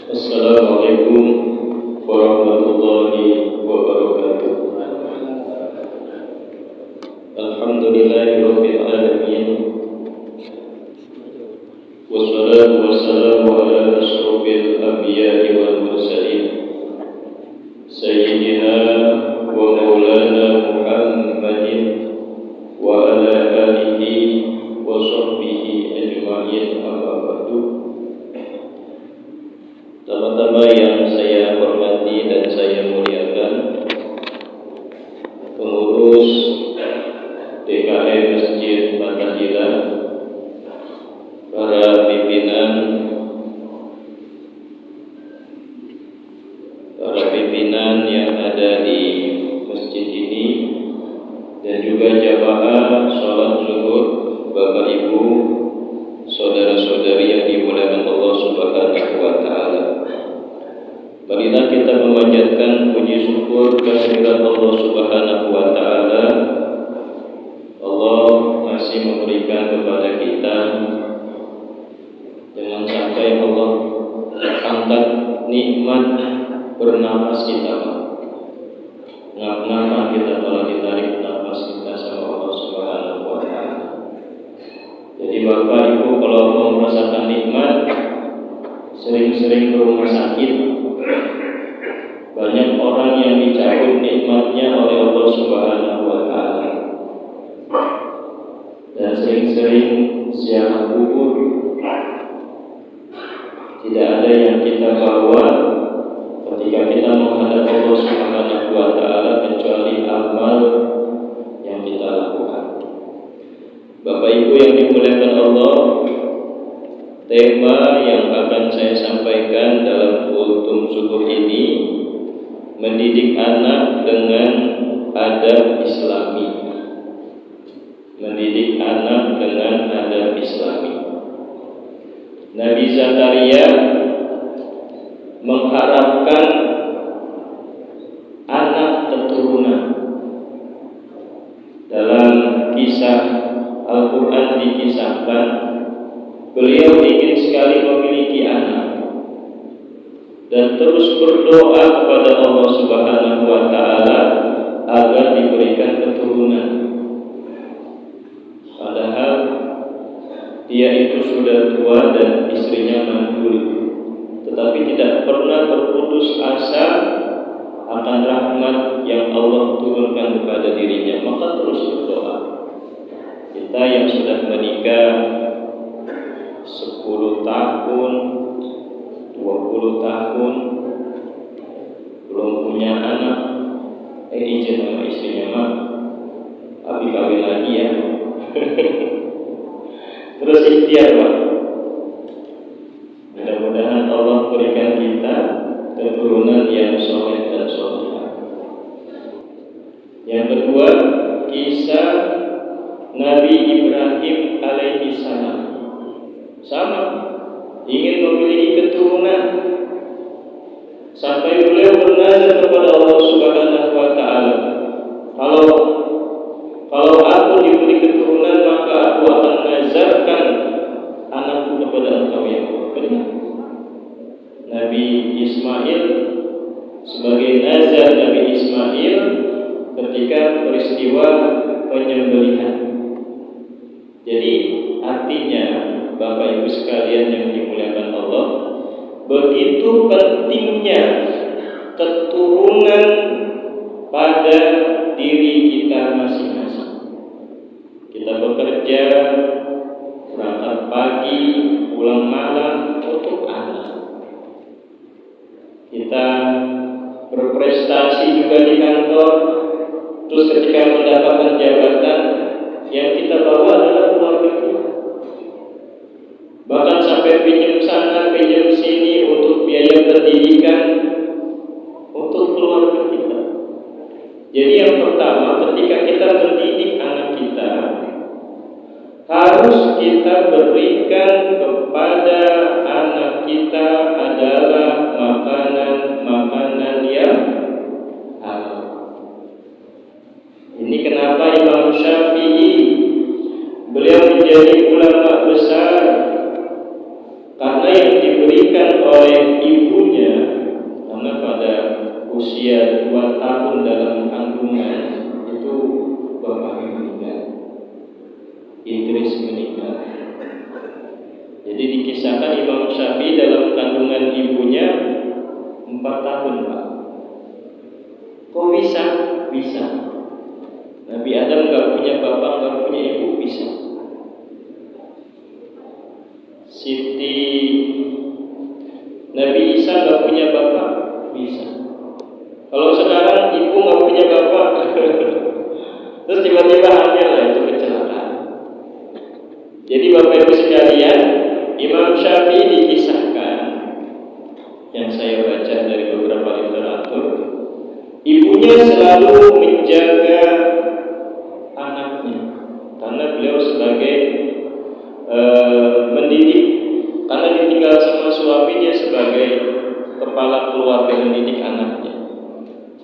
Assalamualaikum warahmatullahi wabarakatuh. Alhamdulillahirabbil alamin. Wassalatu wassalamu ala asyrofil anbiya'i wal mursalin sayyidina wa maulana Muhammadin wa ala alihi wa sahbihi ajma'in, amma ba'du. Teman-teman yang saya hormati dan saya muliakan, pengurus DKM Masjid Fathahillah, para pimpinan yang ada di masjid ini, dan juga jamaah sholat zuhur, Bapak Ibu, saudara-saudari yang dimuliakan Allah Subhanahu wa Ta'ala. Marilah kita memanjatkan puji syukur kehadirat Allah Subhanahu wa Ta'ala. Allah masih memberikan kepada kita, jangan sampai Allah angkat nikmat bernapas kita. Kenapa kita telah ditarik napas kita sama Allah Subhanahu wa Ta'ala. Jadi Bapak Ibu, kalau mau merasakan nikmat, sering-sering ke rumah sakit. Banyak orang yang dicabut nikmatnya oleh Allah Subhanahu wa Ta'ala, dan sering-sering ziarah kubur. Tidak ada yang kita bawa ketika kita menghadap Allah Subhanahu wa Ta'ala kecuali amal yang kita lakukan. Bapak Ibu yang dimuliakan Allah, tema yang akan saya sampaikan dalam kultum zuhur ini, mendidik anak dengan adab Islami. Mendidik anak dengan adab Islami. Nabi Zakaria mengharapkan anak keturunan. Dalam kisah Al-Quran dikisahkan, beliau ingin sekali memiliki anak dan terus berdoa kepada Allah Subhanahu wa Ta'ala agar diberikan keturunan. Padahal dia itu sudah tua dan istrinya mandul, tetapi tidak pernah berputus asa akan rahmat yang Allah turunkan kepada dirinya, maka terus berdoa. Kita yang sudah menikah 10 tahun, 20 tahun, belum punya anak, izin sama istrinya, mah abi kawin lagi ya. Terus ikhtiar, Pak. Mudah-mudahan Allah berikan kita keturunan yang soleh dan solehah. Yang kedua, kisah Nabi Ibrahim alaihi salam. Sama, ingin memiliki keturunan, sampai beliau bernazar kepada Allah Subhanahu wa Ta'ala, kalau aku diberi keturunan, maka aku akan nazarkan anakku kepada Engkau ya Allah. Benar. Nabi Ismail, sebagai nazar Nabi Ismail ketika peristiwa penyembelihan. Jadi artinya, Bapak Ibu sekalian yang dimuliakan Allah, begitu pentingnya keturunan pada diri kita masing-masing. Kita bekerja, berangkat pagi, pulang malam untuk anak. Kita berprestasi juga di kantor, terus ketika mendapatkan jabatan, yang kita bawa adalah keluarga kita. Bahkan sampai pinjam sana, pinjam sini untuk biaya pendidikan untuk keluarga kita. Jadi yang pertama, ketika kita mendidik anak kita, harus kita berikan kepada anak kita adalah makanan-makanan yang halal. Ini kenapa Imam Syafi'i, beliau menjadi ulama besar, karena yang diberikan oleh ibu tahun dalam kandungan itu bapaknya meninggal, Idris meninggal. Jadi dikisahkan Imam Syafi'i dalam kandungan ibunya 4 tahun, Pak. Kok bisa? Bisa. Nabi Adam gak punya bapak, gak punya ibu, bisa. Nabi Isa gak punya bapak, bisa. Kalau sekarang ibu gak punya bapak terus tiba-tiba hamil, lah itu kecelakaan. Jadi Bapak Ibu sekalian, Imam Syafi'i dikisahkan, yang saya baca dari beberapa literatur, ibunya selalu menjaga anaknya karena beliau sebagai mendidik, karena ditinggal sama suami, dia sebagai kepala keluarga mendidik anaknya.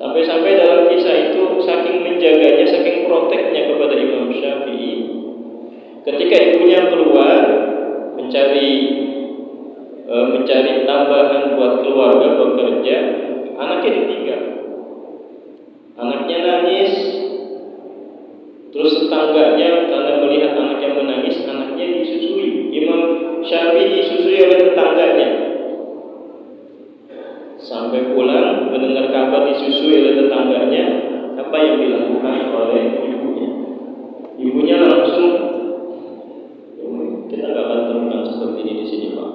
Sampai-sampai dalam kisah itu saking menjaganya, saking proteknya kepada Imam Syafi'i, ketika ibunya keluar mencari tambahan buat keluarga bekerja, anaknya ditinggal. Anaknya nangis, terus tetangganya karena melihat anaknya menangis, anaknya disusui. Imam Syafi'i disusui oleh tetangganya. Sampai pulang mendengar kabar disusui oleh tetangganya, apa yang dilakukan oleh ibunya? Ibunya langsung, kita nggak akan temukan seperti ini di sini, Pak.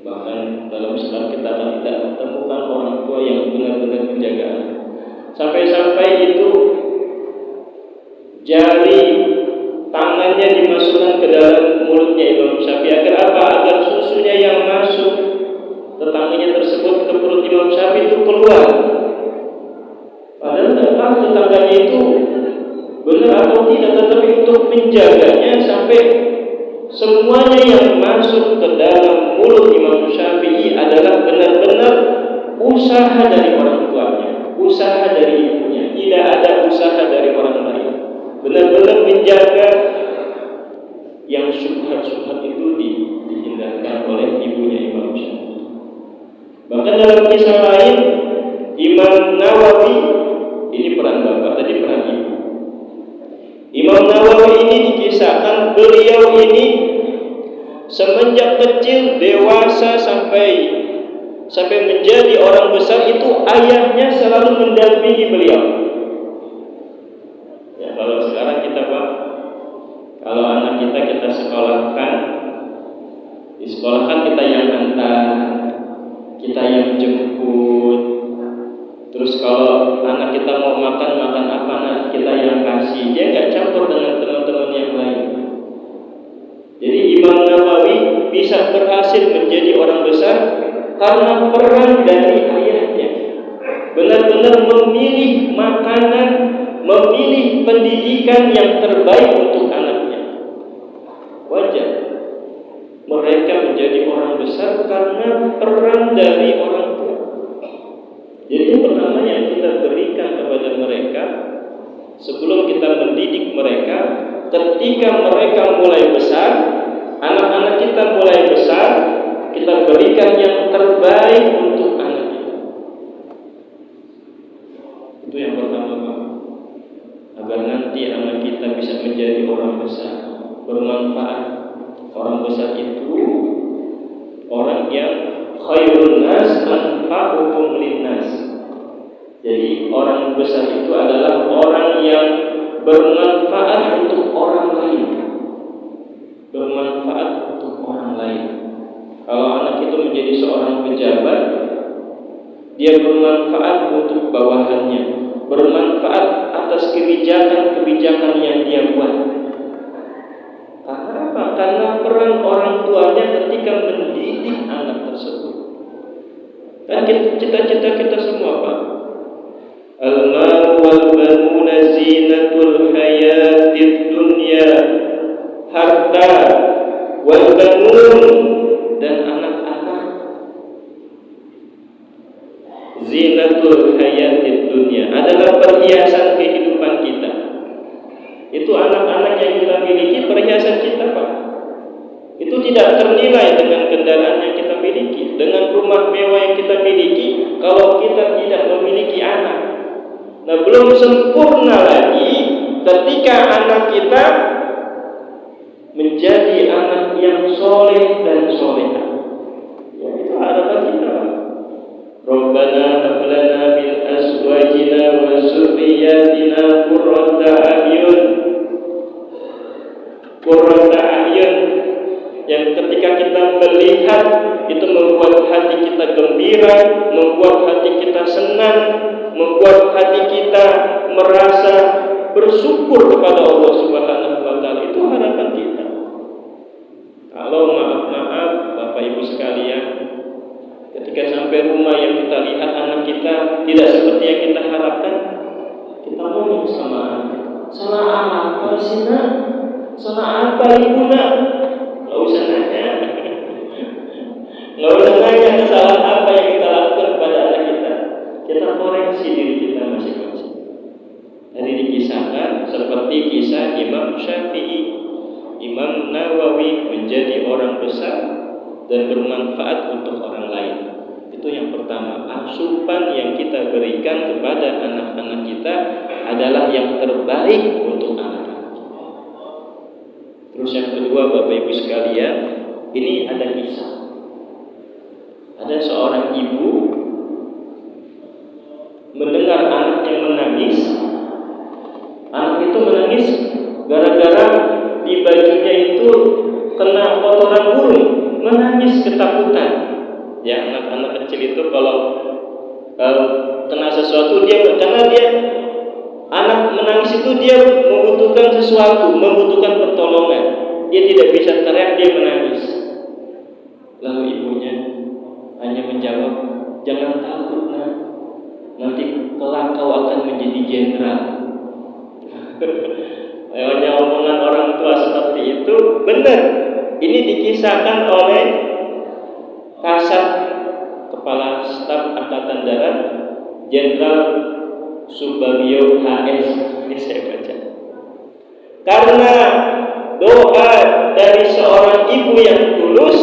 Bahkan dalam Islam kita akan tidak temukan orang tua yang benar-benar menjaga anak. Sampai-sampai itu jari tangannya dimasukkan ke dalam mulutnya Imam Syafi'i. Agar apa? Agar susunya yang masuk tetangganya tersebut ke perut Imam Syafi'i itu keluar. Padahal tak tahu tetangganya itu benar atau tidak, tetapi untuk menjaganya sampai semuanya yang masuk ke dalam mulut Imam Syafi'i adalah benar-benar usaha dari orang tuanya, usaha dari ibunya, tidak ada usaha dari orang lain. Benar-benar menjaga yang syubhat-syubhat itu dihindarkan oleh ibunya Imam Syafi'i. Bahkan dalam kisah lain, Imam Nawawi, ini peran bapak, tadi peran ibu. Imam Nawawi ini dikisahkan beliau ini semenjak kecil, dewasa sampai menjadi orang besar itu ayahnya selalu mendampingi beliau. Ya, kalau sekarang kita, Pak, kalau anak kita sekolahkan, di sekolah kan kita yang antar, kita yang jemput. Terus kalau anak kita mau makan apa, anak kita yang kasih. Dia nggak campur dengan teman-teman yang lain. Jadi Imam Nawawi bisa berhasil menjadi orang besar karena peran dari ayahnya. Benar-benar memilih makanan, memilih pendidikan yang terbaik untuk anaknya. Wajar mereka menjadi orang besar karena peran dari orang tua. Jadi yang pertama yang kita berikan kepada mereka sebelum kita mendidik mereka, ketika mereka mulai besar, anak-anak kita mulai besar, kita berikan yang terbaik untuk anak kita. Itu yang pertama, Pak. Agar nanti anak kita bisa menjadi orang besar, bermanfaat. Orang besar itu orang yang khairun nas anfa'uhum linnas. Jadi orang besar itu adalah orang yang bermanfaat untuk orang lain. Bermanfaat untuk orang lain. Kalau anak itu menjadi seorang pejabat, dia bermanfaat untuk bawahannya, bermanfaat atas kebijakan-kebijakan yang dia buat. Karena apa? Karena peran orang tuanya ketika mendidik anak tersebut. Kan cita-cita kita semua, Pak. Al-mal wal banuna zinatul hayatid dunya. Harta wal banun dan anak-anak zinatul hayatid dunya adalah perhiasan kehidupan kita. Itu anak-anak yang kita miliki perhiasan kita, Pak. Itu tidak ternilai dengan kendaraan yang kita miliki, dengan rumah mewah yang kita miliki, kalau kita tidak memiliki anak. Nah, belum sempurna lagi ketika anak kita menjadi anak yang soleh dan solehah. Ya, itu harapan kita. Rabbana hab lana min azwajina wa dzurriyyatina qurrata a'yun, yang ketika kita melihat itu membuat hati kita gembira, membuat hati kita senang, membuat hati kita merasa bersyukur kepada Allah Subhanahu wa taala. Itu harapan kita. Kalau maaf Bapak Ibu sekalian, ketika sampai rumah yang kita lihat anak kita tidak seperti yang kita harapkan, kita ngomong sama anak, salah apa sih nak? Salah apa ibu nak? Nggak usah nanya, nggak usah nanya kesalahan apa yang kita lakukan kepada anak kita. Kita koreksi diri kita masing-masing. Tadi dikisahkan seperti kisah Imam Syafi'i, Imam Nawawi menjadi orang besar dan bermanfaat untuk orang lain. Itu yang pertama, asupan yang kita berikan kepada anak-anak kita adalah yang terbaik untuk anak-anak. Terus yang kedua, Bapak Ibu sekalian, ini ada kisah. Ada seorang ibu mendengar anaknya menangis. Anak itu menangis gara-gara di bajunya itu kena kotoran burung, menangis ketakutan. Ya, anak-anak kecil itu kalau kena sesuatu karena dia anak menangis itu dia membutuhkan sesuatu, membutuhkan pertolongan. Dia tidak bisa teriak, dia menangis. Lalu ibunya hanya menjawab, jangan takut nak, nanti kelak kau akan menjadi jenderal. Hanya omongan orang tua seperti itu benar. Ini dikisahkan oleh Kasat Kepala Staf Angkatan Darat Jenderal Subagio HS. Ini saya baca. Karena doa dari seorang ibu yang tulus,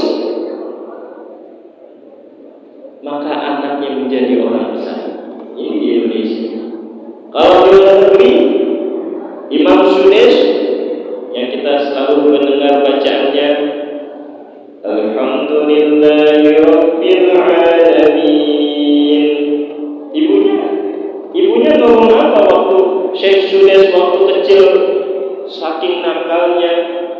maka anaknya menjadi orang besar. Ini di Indonesia. Kalau di luar negeri, Imam Sudes yang kita selalu mendengar bacaannya, Alhamdulillahirabbil alamin. Ibunya ngomong apa waktu Syekh Sudes waktu kecil, saking nakalnya,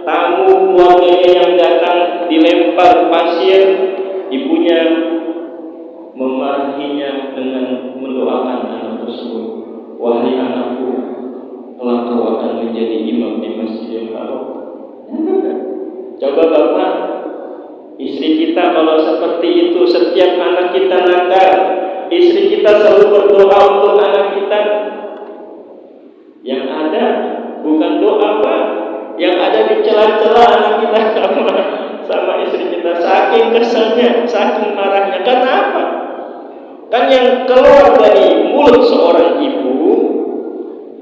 tamu keluarganya yang datang dilempar pasir, ibunya memarahinya dengan mendoakan anak tersebut. Wahai anakku, kelak kau akan menjadi imam di Masjidil Haram. Coba Bapak, istri kita kalau seperti itu, setiap anak kita nakal, istri kita selalu berdoa untuk anak kita. Yang ada bukan doa Pak, yang ada dicela-cela anak kita sama istri kita. Saking keselnya, saking marahnya. Karena apa? Kan yang keluar dari mulut seorang ibu,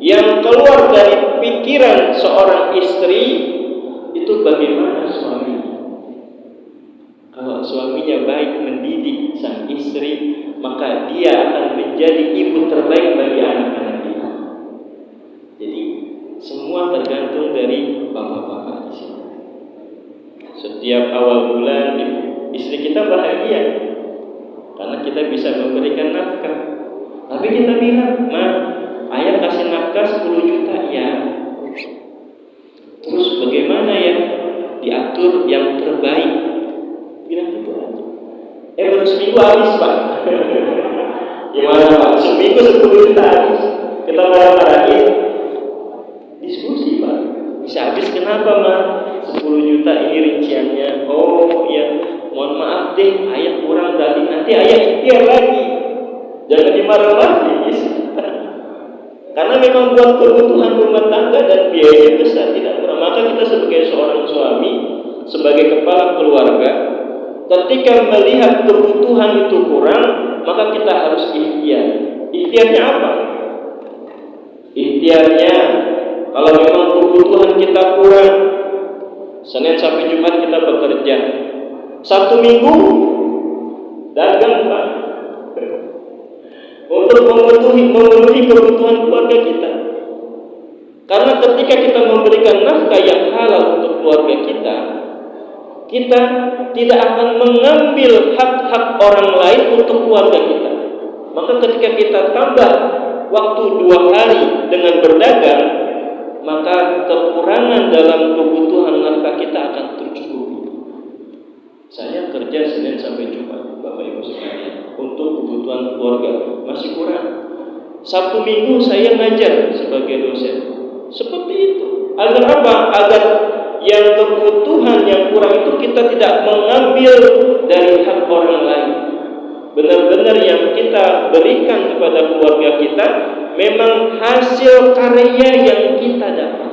yang keluar dari pikiran seorang istri, itu bagaimana suaminya? Kalau suaminya baik mendidik sang istri, maka dia akan menjadi ibu terbaik bagi anak-anak kita. Jadi semua tergantung dari bapak-bapak di sini. Setiap awal bulan istri kita bahagia karena kita bisa memberikan nafkah. Tapi kita bilang, "Ma, ayah kasih nafkah 10 juta ya." Terus bagaimana ya? Diatur yang terbaik. Bilang gitu aja. Baru seminggu habis Pak. Gimana Pak? Seminggu 10 juta habis. Kita marah-marahin. Diskusi Pak. Bisa habis kenapa Ma? 10 juta ini rinciannya. Oh ya, mohon maaf deh, ayah kurang dari nanti ayah ikhtiar lagi. Jangan dimarah-marahin. Karena memang buat kebutuhan rumah tangga dan biaya besar tidak murah. Maka kita sebagai seorang suami, sebagai kepala keluarga, ketika melihat kebutuhan itu kurang, maka kita harus ikhtiar. Ikhtiarnya apa? Ikhtiarnya, kalau memang kebutuhan kita kurang, Senin sampai Jumat kita bekerja, Sabtu Minggu dagang Pak. Untuk untuk memenuhi kebutuhan keluarga kita. Karena ketika kita memberikan nafkah yang halal untuk keluarga kita, kita tidak akan mengambil hak-hak orang lain untuk keluarga kita. Maka ketika kita tambah waktu 2 hari dengan berdagang, maka kekurangan dalam kebutuhan nafkah kita akan tercukupi. Saya kerja Senin sampai Jumat, Bapak Ibu sekalian, untuk kebutuhan keluarga masih kurang. Sabtu Minggu saya ngajar sebagai dosen. Seperti itu. Agar apa? Agar yang kebutuhan yang kurang itu kita tidak mengambil dari hak orang lain. Benar-benar yang kita berikan kepada keluarga kita memang hasil karya yang kita dapat.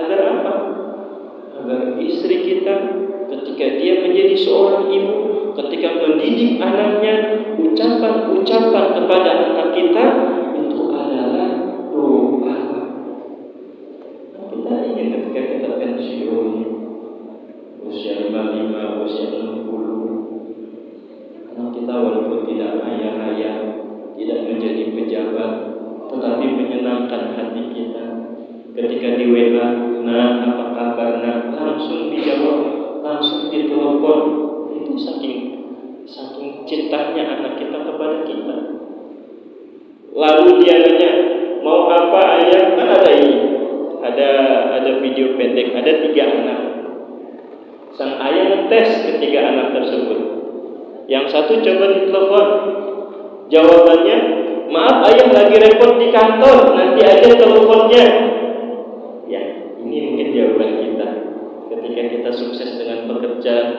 Agar apa? Agar istri kita ketika dia menjadi seorang ibu, ketika mendidik anaknya, ucapan-ucapan kepada anak kita itu adalah doa. Kita ingin ketika kita pensiun usia 55, usia 60, anak kita walaupun tidak kaya-raya, tidak menjadi pejabat, tetapi menyenangkan hati kita. Ketika di WA, nah apa kabar, nah langsung dijawab, langsung ditelepon. Itu saking cintanya anak kita kepada kita. Lalu dia nanya, mau apa ayah? Kan ada ini, ada video pendek, ada 3 anak. Sang ayah ngetes ketiga anak tersebut. Yang satu coba ditelepon, jawabannya, maaf ayah lagi repot di kantor, nanti aja teleponnya. Ya, ini mungkin jawaban kita ketika kita sukses dengan pekerjaan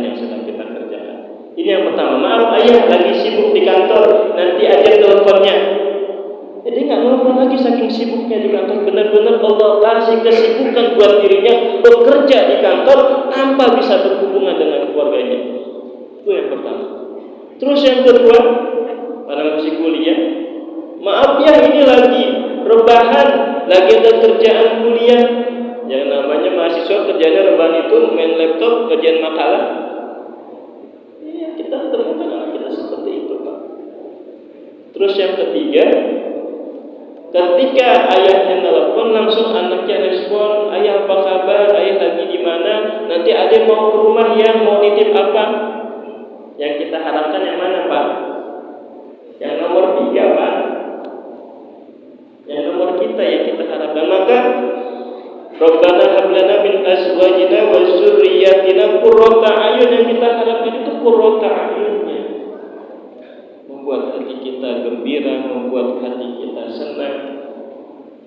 yang sedang kita kerjakan. Ini yang pertama, maaf ayah lagi sibuk di kantor, nanti aja teleponnya. Jadi nggak nelfon lagi saking sibuknya di kantor. Benar-benar Allah kasih kesibukan buat dirinya bekerja di kantor tanpa bisa berhubungan dengan keluarganya. Itu yang pertama. Terus yang kedua, karena masih kuliah, maaf ya ini lagi rebahan, lagi ada kerjaan kuliah. Yang namanya mahasiswa kerjanya rebahan itu main laptop, kerjaan makalah. Iya, kita temukan anak kita seperti itu, Pak. Terus yang ketiga, ketika ayahnya telepon, langsung anaknya respon, ayah apa kabar, ayah lagi di mana, nanti adek mau ke rumah ya, mau nitip apa. Yang kita harapkan yang mana, Pak? Yang nomor 3, Pak. Yang nomor kita yang kita harapkan. Maka Rabbana hab lana min azwajina wa dzurriyyatina qurrata a'yun, yang kita harapkan itu qurrata a'yunnya. Membuat hati kita gembira, membuat hati kita senang.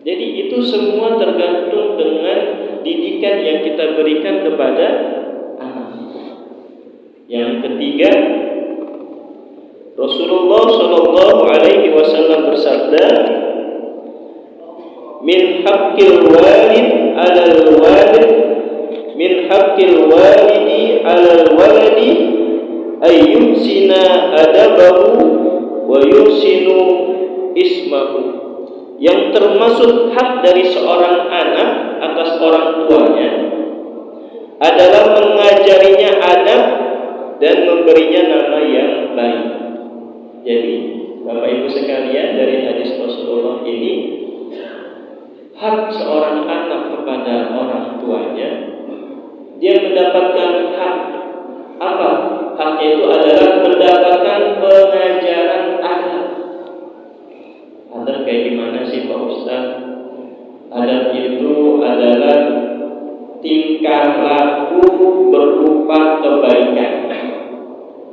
Jadi itu semua tergantung dengan didikan yang kita berikan kepada anak. Yang ketiga, Rasulullah Shallallahu Alaihi Wasallam bersabda, min haqqil walid alal walid, min haqqil walidi alal waladi ayyusina adabahu wa yusinu ismahu. Yang termasuk hak dari seorang anak atas orang tuanya adalah mengajarinya adab dan memberinya nama yang baik. Jadi Bapak Ibu sekalian, dari hadis Rasulullah ini, hak seorang anak kepada orang tuanya, dia mendapatkan hak apa? Haknya itu adalah mendapatkan pengajaran adab. Adab kayak gimana sih Pak Ustaz? Adab itu adalah tingkah laku berupa kebaikan.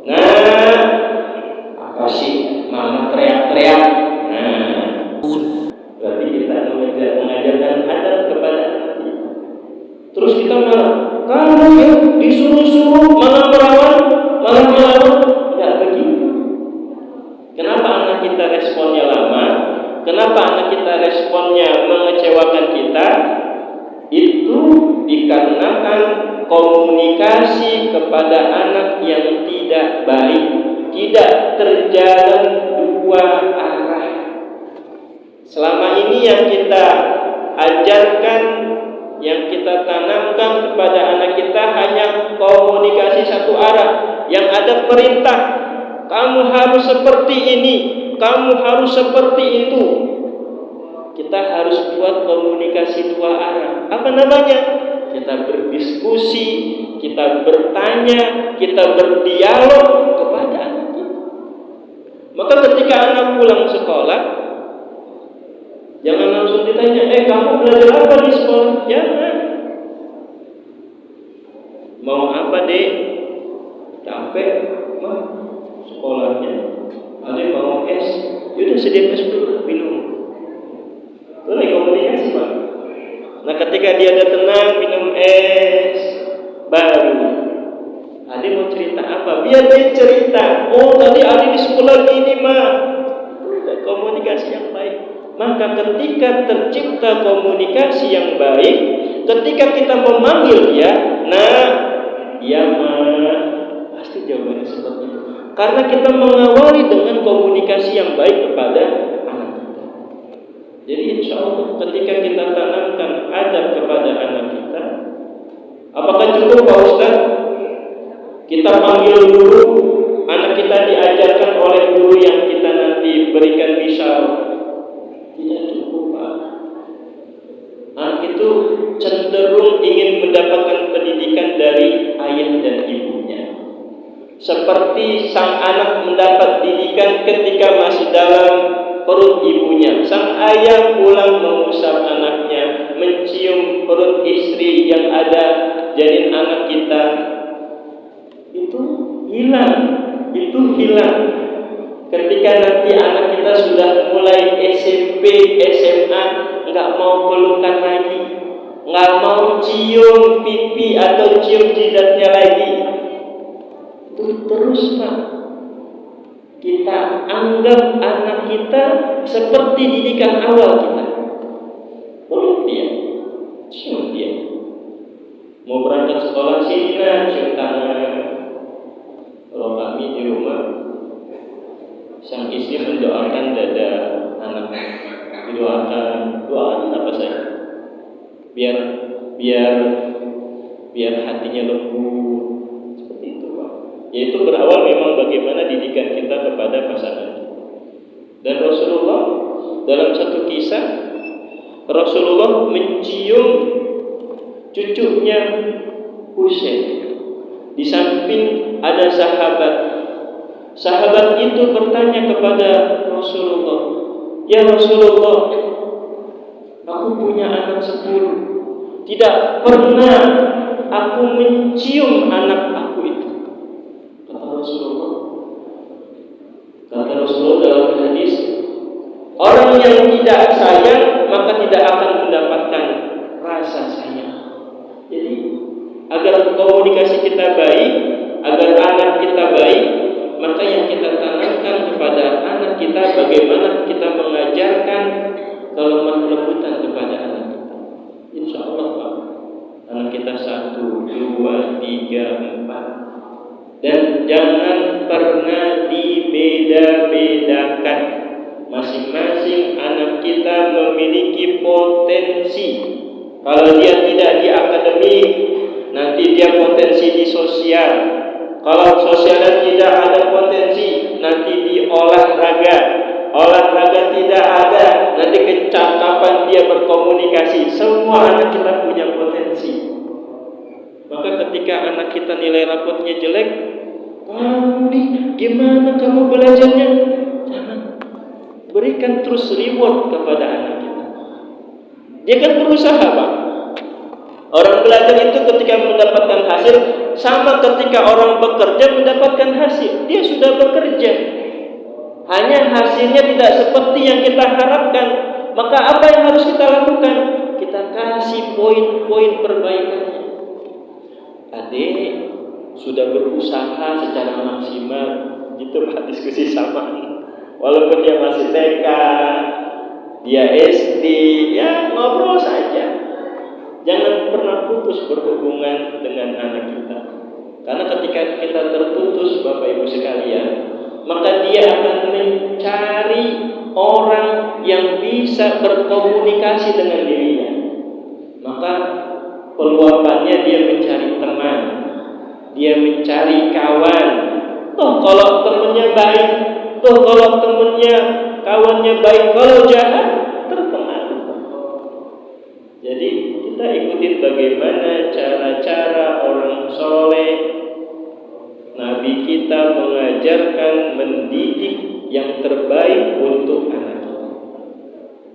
Nah, apa sih mama teriak-teriak? Nah, berarti kita mengajarkan adab kepada anak kita. Terus kita malah, kamu ya disuruh-suruh malah melawan, tidak begitu. Kenapa anak kita responnya lama? Kenapa anak kita responnya mengecewakan kita? Itu dikarenakan komunikasi kepada anak yang tidak baik, tidak terjalan 2 arah. Selama ini yang kita ajarkan, yang kita tanamkan kepada anak kita hanya komunikasi 1 arah, yang ada perintah. kamu harus seperti ini, kamu harus seperti itu. Kita harus buat komunikasi dua arah. Apa namanya? Kita berdiskusi, kita bertanya, kita berdialog kepada anak kita. Maka ketika anak pulang sekolah, jangan langsung ditanya, kamu belajar apa di sekolah? Jangan. Mau apa, Dek? Capek, mah sekolahnya. Ada mau es, yaudah sediakan es dulu, minum. Itu lagi komunikasi, Pak. Nah, ketika dia ada tenang, minum es, baru Ade mau cerita apa? Biar dia cerita. Oh, tadi Ade di sekolah gini, mah. Komunikasi yang baik. Maka ketika tercipta komunikasi yang baik, ketika kita memanggil dia, dia mah, pasti jawabannya seperti itu. Karena kita mengawali dengan komunikasi yang baik kepada anak kita. Jadi insya Allah ketika kita tanamkan adab kepada anak kita, apakah cukup Pak Ustaz? Kita panggil guru, anak kita diajarkan oleh guru yang kita nanti berikan misal. Tidak cukup, Pak. Anak itu cenderung ingin mendapatkan pendidikan dari ayah dan ibunya. Seperti sang anak mendapat didikan ketika masih dalam perut ibunya. Sang ayah pulang mengusap anaknya, mencium perut istri yang ada janin anak kita. Itu hilang. Ketika nanti anak kita sudah mulai SMP, SMA, nggak mau pelukan lagi, nggak mau cium pipi atau cium jidatnya lagi. Itu terus, Pak. Kita anggap anak kita seperti didikan awal kita. Peluk dia, cium dia. Mau berangkat sekolah sini, cium tangan. Kalau kami di rumah, sang istri mendoakan dada anak, doakan apa saya? Biar hatinya lembut, seperti itu, Pak. Yaitu berawal memang bagaimana didikan kita kepada pasangan. Dan Rasulullah dalam satu kisah, Rasulullah mencium cucunya Husain. Di samping ada sahabat itu bertanya kepada Rasulullah, "Ya Rasulullah, aku punya anak 10. Tidak pernah aku mencium anak aku itu." Kata Rasulullah dalam hadis, orang yang tidak sayang maka tidak akan mendapatkan rasa sayang. Jadi agar komunikasi kita baik, agar anak kita baik, maka yang kita tanamkan kepada anak kita bagaimana kita mengajarkan kelemah lembutan kepada anak kita. Insya Allah, Pak, anak kita 1, 2, 3, 4. Dan jangan pernah dibeda-bedakan. Masing-masing anak kita memiliki potensi. Kalau dia tidak di akademik, nanti dia potensi di sosial. Kalau sosialnya tidak ada potensi, nanti di olahraga. Olahraga tidak ada, nanti kecakapan dia berkomunikasi. Semua anak kita punya potensi. Maka ketika anak kita nilai rapotnya jelek, kamu nih, gimana kamu belajarnya? Jangan. Berikan terus reward kepada anak kita. Dia kan berusaha, Pak. Orang belajar itu ketika mendapatkan hasil, sama ketika orang bekerja mendapatkan hasil. Dia sudah bekerja, hanya hasilnya tidak seperti yang kita harapkan. Maka apa yang harus kita lakukan? Kita kasih poin-poin perbaikannya. Adik sudah berusaha secara maksimal, gitu Pak, diskusi sama. Walaupun dia masih TK, dia SD, ya ngobrol saja. Jangan pernah putus berhubungan dengan anak kita. Karena ketika kita terputus, Bapak Ibu sekalian, maka dia akan mencari orang yang bisa berkomunikasi dengan dirinya. Maka peluapannya dia mencari teman, dia mencari kawan, Toh kalau temennya baik, toh kalau temennya kawannya baik, kalau jahat terpengaruh. Jadi kita ikutin bagaimana cara-cara orang soleh. Nabi kita mengajarkan, mendidik yang terbaik untuk anak kita.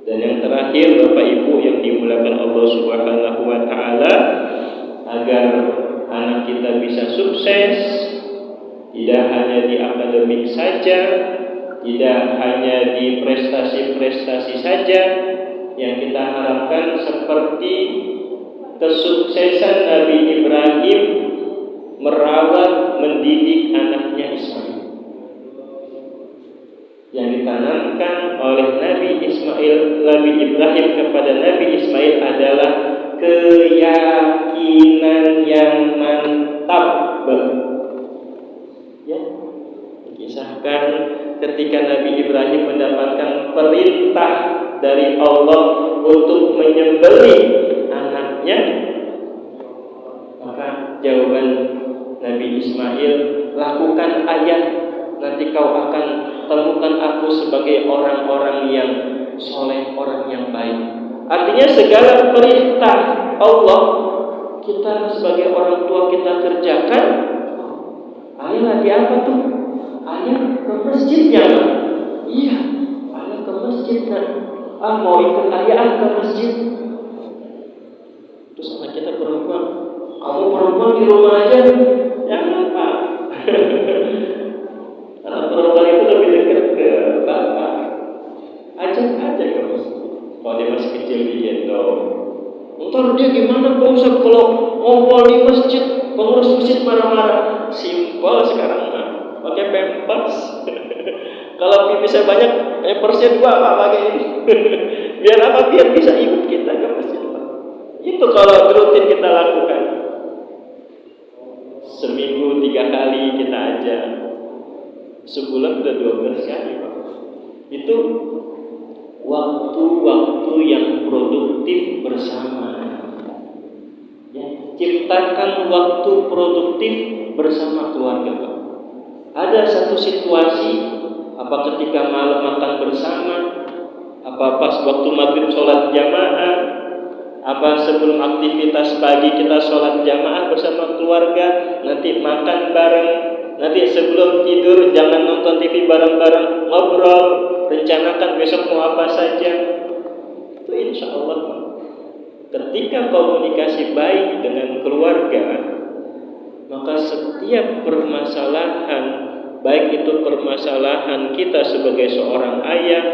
Dan yang terakhir, Bapak Ibu yang dimuliakan Allah Subhanahu wa taala, agar anak kita bisa sukses, tidak hanya di akademik saja, tidak hanya di prestasi-prestasi saja, yang kita harapkan seperti kesuksesan Nabi Ibrahim merawat, mendidik anaknya Ismail. Yang ditanamkan oleh Nabi Ibrahim kepada Nabi Ismail adalah keyakinan yang mantap. Ya, dikisahkan ketika Nabi Ibrahim mendapatkan perintah dari Allah untuk menyembelih anaknya, maka jawaban Nabi Ismail, lakukan ayah, nanti kau akan temukan aku sebagai orang-orang yang soleh, orang yang baik. Artinya segala perintah Allah kita sebagai orang tua kita kerjakan. Ayah lagi apa tuh? Ayah ke masjid ya? Iya, ayah ke masjid nak. Mau ikut ayah ke masjid. Terus anak kita perempuan, kamu perempuan di rumah aja. Jangan Pak. Anak perempuan itu lebih dekat ke bapak. Ajak aja ke masjid. Kalau dia masih kecil digendong. Ntar dia gimana Pak Ustaz kalau ngompol di masjid, pengurus masjid marah-marah. Simpel sekarang Pak, pakai pampers. Kalau pipisnya banyak, pampersnya 2 Pak pakai ini. Biar apa? Biar bisa ikut kita ke masjid Pak. Itu kalau rutin kita lakukan. Seminggu 3 kali kita ajak, sebulan udah 12 kali Pak. Itu waktu-waktu yang produktif bersama. Ya, ciptakan waktu produktif bersama keluarga Pak. Ada satu situasi, apa ketika malam makan bersama, apa pas waktu maghrib sholat jamaah, apa sebelum aktivitas pagi kita sholat jamaah bersama keluarga, nanti makan bareng, nanti sebelum tidur jangan nonton TV bareng-bareng, ngobrol, rencanakan besok mau apa saja. Itu insya Allah ketika komunikasi baik dengan keluarga, maka setiap permasalahan, baik itu permasalahan kita sebagai seorang ayah,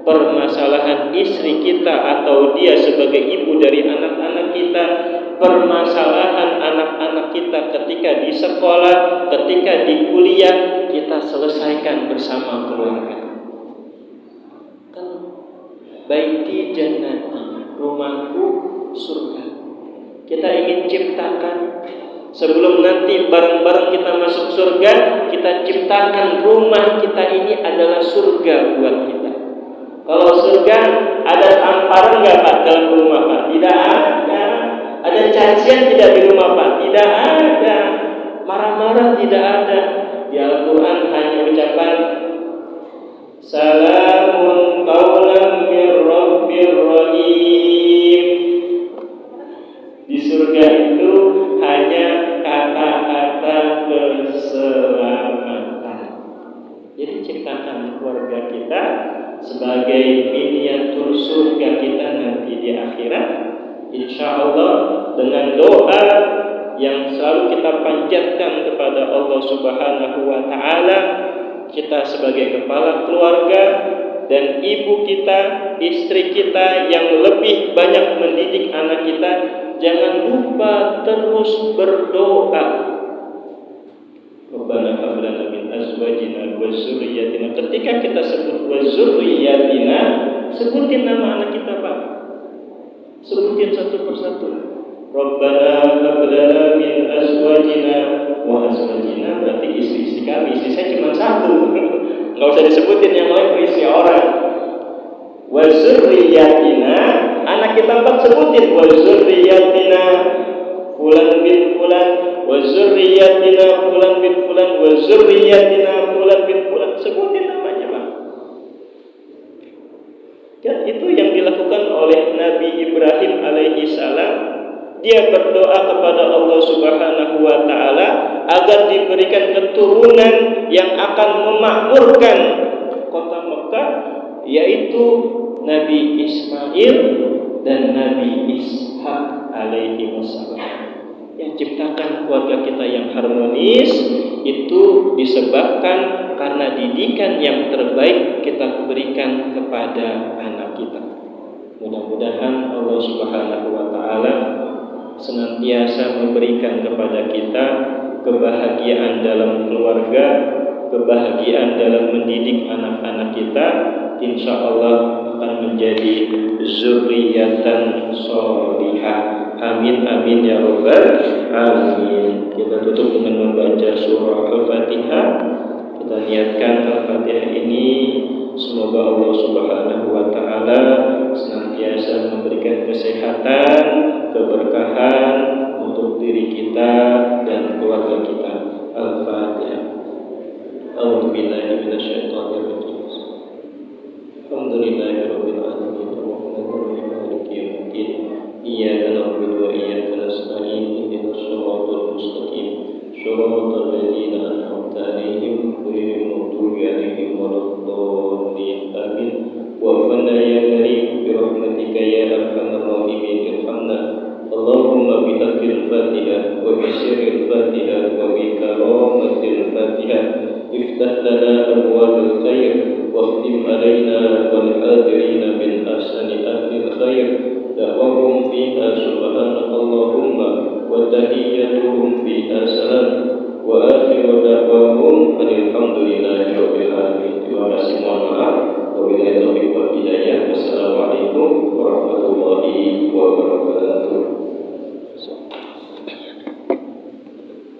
permasalahan istri kita atau dia sebagai ibu dari anak-anak kita, permasalahan anak-anak kita ketika di sekolah, ketika di kuliah, kita selesaikan bersama keluarga. Kan baiti jannati, rumahku surga. Kita ingin ciptakan sebelum nanti bareng-bareng kita masuk surga, kita ciptakan rumah kita ini adalah surga buat kita. Kalau surga ada tamparan nggak Pak dalam rumah Pak? Tidak ada. Ada cacian tidak di rumah Pak? Tidak ada. Marah-marah tidak ada. Di Al-Quran hanya ucapan Salamun qawlan mir rabbir rahim. Di surga itu hanya kata-kata keselamatan. Jadi ciptakan keluarga kita sebagai miniatur surga kita nanti di akhirat. Insya Allah dengan doa yang selalu kita panjatkan kepada Allah Subhanahu wa taala, kita sebagai kepala keluarga dan ibu kita, istri kita yang lebih banyak mendidik anak kita, jangan lupa terus berdoa. Rabbana hab lana min azwajina wa dzurriyyatina. Ketika kita sebut wa dzurriyyatina, sebutin nama anak kita Pak. Sebutin satu persatu. Rabbana hab lana min azwajina wa azwajina, berarti istri-istri kami. Istri saya cuma satu. Enggak usah disebutin yang lain, istri orang. Wa dzurriyyatina, anak kita 4 sebutin wa dzurriyyatina fulan bin fulan wa wa zurriyyatina fulan bin fulan wa zurriyyatina fulan bin fulan. Sebutin namanya, Pak. Dan itu yang dilakukan oleh Nabi Ibrahim alaihi salam. Dia berdoa kepada Allah Subhanahu wa taala agar diberikan keturunan yang akan memakmurkan kota Mekah, yaitu Nabi Ismail dan Nabi Ishak alaihi wassalam. Yang ciptakan keluarga kita yang harmonis itu disebabkan karena didikan yang terbaik kita berikan kepada anak kita. Mudah-mudahan Allah Subhanahu wa taala senantiasa memberikan kepada kita kebahagiaan dalam keluarga, kebahagiaan dalam mendidik anak-anak kita. Insya Allah akan menjadi zurriyatan sholihah. Amin amin ya rabbal alamin. Kita tutup dengan membaca surah Al-Fatihah. Kita niatkan Al-Fatihah ini semoga Allah Subhanahu wa taala senantiasa memberikan kesehatan, keberkahan untuk diri kita dan keluarga kita. Al-Fatihah. A'udzubillahi minasyaitonir rajim. Alhamdulillahirabbil alamin. Arrahmanirrahim. Maliki yaumiddin. Iyyaka na'budu wa iyyaka nasta'in. Ihdinas siratal mustaqim. Shiratal ladzina an'amta 'alaihim ghairil maghdubi 'alaihim waladdallin. Amin. Wa qana ya karim bi rahmatika ya arhamar rahimin irhamna. Allahumma bi haqqil Fatihah wa bi sirril Fatihah wa bi karamatil Fatihah iftah lana abwabal khair wa khtim alaina wal hadirin min ahsani ahlil khair. Da'wahum fiha subhanakallahumma wa tahiyyatuhum fiha salam wa akhiru da'wahum alhamdulillahi rabbil alamin. Terima kasih, mohon maaf. Wabillahi taufiq wal hidayah. Wassalamualaikum warahmatullahi wabarakatuh.